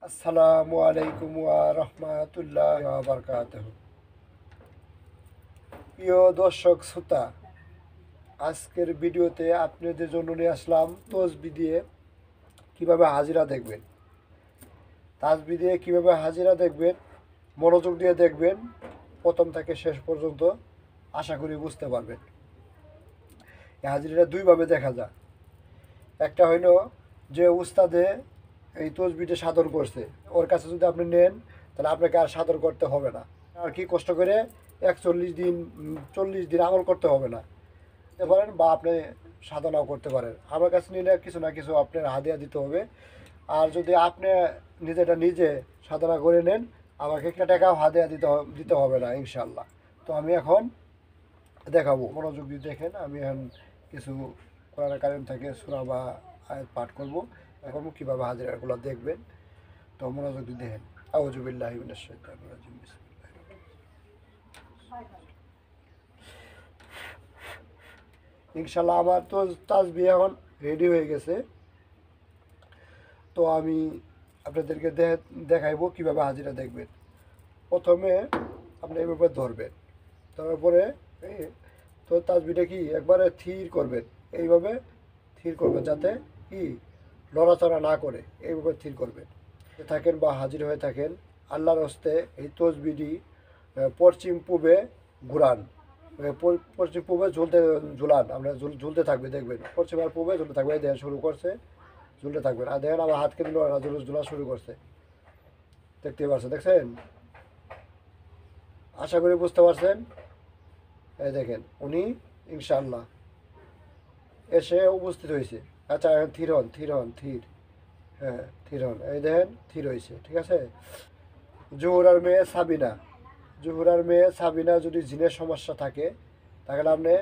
আসসালামু আলাইকুম ওয়া রাহমাতুল্লাহি ওয়া বারাকাতুহু। প্রিয় দর্শক শ্রোতা, আজকের ভিডিওতে আপনাদের জন্য নিয়ে আসলাম তসবিহ দিয়ে কীভাবে হাজিরা দেখবেন। তাসবিহ দিয়ে কীভাবে হাজিরা দেখবেন, মনোযোগ দিয়ে দেখবেন, প্রথম থেকে শেষ পর্যন্ত আশা করি বুঝতে পারবেন। এই হাজিরাটা দুইভাবে দেখা যায়। একটা হইল যে উস্তাদে এই তসবিহটা সাধন করছে, ওর কাছে যদি আপনি নেন তাহলে আপনাকে আর সাধন করতে হবে না, আর কি কষ্ট করে 41 দিন 40 দিন আমল করতে হবে না করতে পারেন, বা আপনি সাধনাও করতে পারেন। আমার কাছে নিলে কিছু না কিছু আপনার হাদিয়া দিতে হবে। আর যদি আপনি নিজেটা নিজে সাধনা করে নেন, আমাকে একটা টাকাও হাদিয়া দিতে হবে না ইনশাল্লাহ। তো আমি এখন দেখাবো, মনোযোগ দিয়ে দেখেন। আমি এখন কিছু কোরআন কারীম থেকে সূরা বা আয়াত পাঠ করবো। এখন কীভাবে হাজিরাগুলো দেখবেন, তো মনোযোগ দিয়ে দেখেন। আউযু বিল্লাহি মিনাশ শাইতানির রাজিম। ইনশাল্লাহ আমার তো তাসবিহ এখন রেডি হয়ে গেছে। তো আমি আপনাদেরকে দেখাইবো কীভাবে হাজিরা দেখবেন। প্রথমে আপনি এইভাবে ধরবেন, তারপরে তো তাসবিহটা কি একবারে থির করবেন, এইভাবে থির করবেন, যাতে কি লড়াচড়া না করে এইভাবে থির করবেন থাকেন বা হাজির হয়ে থাকেন। আল্লাহর হস্তে এই তসবিহটি পশ্চিম পূবে ঘুরান, পশ্চিম পূবে ঝুলান। আমরা ঝুলতে থাকবে, দেখবেন পশ্চিম আর পূবে ঝুলতে থাকবে। দেখেন শুরু করছে, ঝুলতে থাকবেন। আর দেখেন আমার হাত কিন্তু ঝুলা শুরু করছে, দেখতে পাচ্ছেন, দেখছেন? আশা করি বুঝতে পারছেন। এই দেখেন উনি ইনশাআল্লাহ এসে উপস্থিত হয়েছে। আচ্ছা এখন থির হন, থির হন, থির। হ্যাঁ থির হন, এই দেখেন থির হয়েছে, ঠিক আছে। জোহরার মেয়ে সাবিনা, জোহরার মেয়ে সাবিনা যদি জিনের সমস্যা থাকে তাহলে আপনি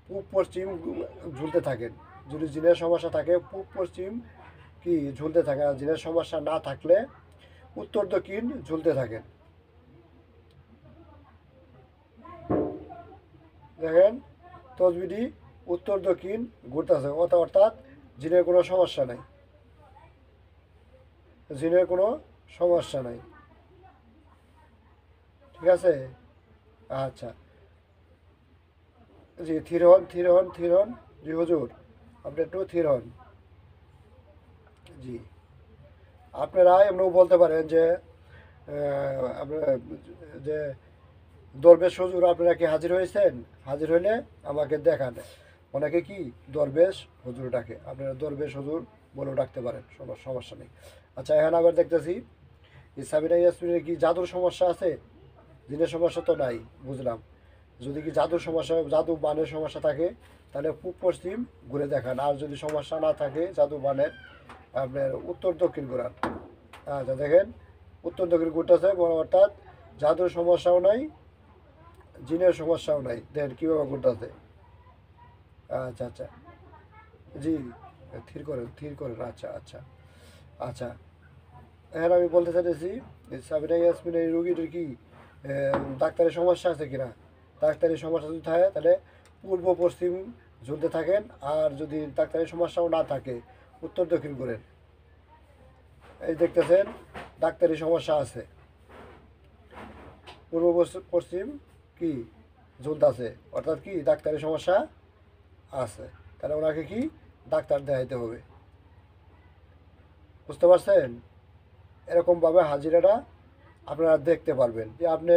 পূব পশ্চিম ঝুলতে থাকেন। যদি জিনের সমস্যা থাকে পূব পশ্চিম কি ঝুলতে থাকেন, আর জিনের সমস্যা না থাকলে উত্তর দক্ষিণ ঝুলতে থাকেন। দেখেন তসবিহটি উত্তর দক্ষিণ ঘুরতেছে, অর্থাৎ জিনের কোনো সমস্যা নাই, জিনের কোনো সমস্যা নাই, ঠিক আছে। আচ্ছা জি, থির হন, থির হন, থির হন। জি হুজুর, আপনি একটু থির হন। জি, আপনারা এমনও বলতে পারেন যে আপনারা যে দরবেশ হুজুর আপনারা কি হাজির হয়েছেন? হাজির হইলে আমাকে দেখান। অনেকে কি দরবেশ হুজুর ডাকে, আপনারা দরবেশ হুজুর বলেও ডাকতে পারেন, সমস্যা নেই। আচ্ছা এখন আবার দেখতেছি এই সাবিনা ইয়াসমিনের কি জাদুর সমস্যা আছে? জিনের সমস্যা তো নাই, বুঝলাম। যদি কি জাদুর সমস্যা, জাদু বানের সমস্যা থাকে তাহলে পূব পশ্চিম ঘুরে দেখান। আর যদি সমস্যা না থাকে জাদু বানের, আপনার উত্তর দক্ষিণ ঘুরান। আচ্ছা দেখেন উত্তর দক্ষিণ ঘুরতেছে, অর্থাৎ জাদুর সমস্যাও নাই, জিনের সমস্যাও নাই। দেখেন কীভাবে ঘুরতেছে। আচ্ছা আচ্ছা, জি, থির করেন, থির করেন। আচ্ছা আচ্ছা আচ্ছা, এখন আমি বলতে চাইতেছি সাবিনা ইয়াসমিন এই রুগীটির কি ডাক্তারি সমস্যা আছে কিনা। ডাক্তারি সমস্যা যদি থাকে তাহলে পূর্ব পশ্চিম ঝুলতে থাকেন, আর যদি ডাক্তারি সমস্যাও না থাকে উত্তর দক্ষিণ করেন। এই দেখতেছেন ডাক্তারি সমস্যা আছে, পূর্ব পশ্চিম কি ঝুলতেছে, অর্থাৎ কি ডাক্তারি সমস্যা আছে। তাহলে ওনাকে কি ডাক্তার দেখাইতে হবে, বুঝতে পারছেন? এরকমভাবে হাজিরাটা আপনারা দেখতে পারবেন। যে আপনি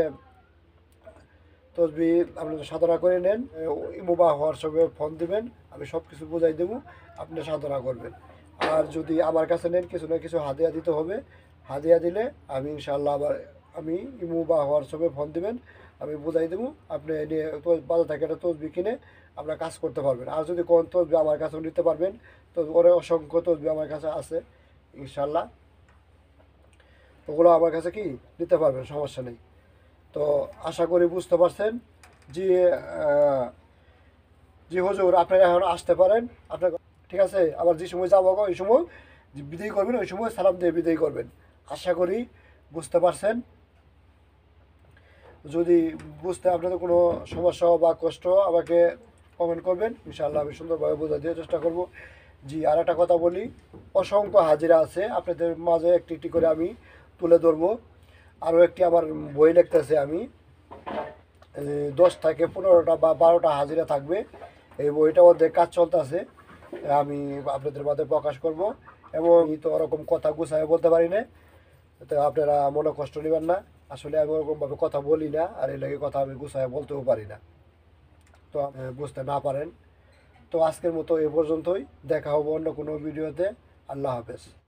তসবি আপনি সাধনা করে নেন, ইমো বা হোয়াটসঅ্যাপে ফোন দিবেন, আমি সব কিছু বুঝাই দেবো, আপনি সাধনা করবেন। আর যদি আমার কাছে নেন কিছু না কিছু হাদিয়া দিতে হবে, হাদিয়া দিলে আমি ইনশাল্লাহ আবার আমি ইমো বা হোয়াটসঅ্যাপে ফোন দিবেন, আমি বুঝাই দেবো, আপনি নিয়ে বাজার থেকে একটা তসবি কিনে আপনার কাজ করতে পারবেন। আর যদি কোন তসবি আমার কাছেও নিতে পারবেন, তো ওরে অসংখ্য তসবি আমার কাছে আছে ইনশাল্লাহ, ওগুলো আমার কাছে কি নিতে পারবেন, সমস্যা নেই। তো আশা করি বুঝতে পারছেন। জি জি হুজুর, আপনারা এখন আসতে পারেন আপনার, ঠিক আছে। আবার যে সময় যাবো ওই সময় বিদায় করবেন, ওই সময় সালাম দিয়ে বিদায় করবেন। আশা করি বুঝতে পারছেন। যদি বুঝতে আপনাদের কোনো সমস্যা বা কষ্ট আমাকে কমেন্ট করবেন, ইনশাআল্লাহ আমি সুন্দরভাবে বোঝা দেওয়ার চেষ্টা করব। জি, আর একটা কথা বলি, অসংখ্য হাজিরা আছে, আপনাদের মাঝে একটি একটি করে আমি তুলে ধরবো। আরও একটি আমার বই লিখতেছে আমি, 10 থেকে 15টা বা 12টা হাজিরা থাকবে। এই বইটা মধ্যে কাজ চলতেছে, আমি আপনাদের মাঝে প্রকাশ করব। এবং এই তো ওরকম কথা গুছায় বলতে পারি না, তো আপনারা মনে কষ্ট নেবেন না। আসলে আমি ওরকমভাবে কথা বলি না, আর এই লাগে কথা আমি গুছায় বলতেও পারি না, তো বুঝতে না পারেন। তো আজকের মতো এ পর্যন্তই, দেখা হবো অন্য কোনো ভিডিওতে। আল্লাহ হাফেজ।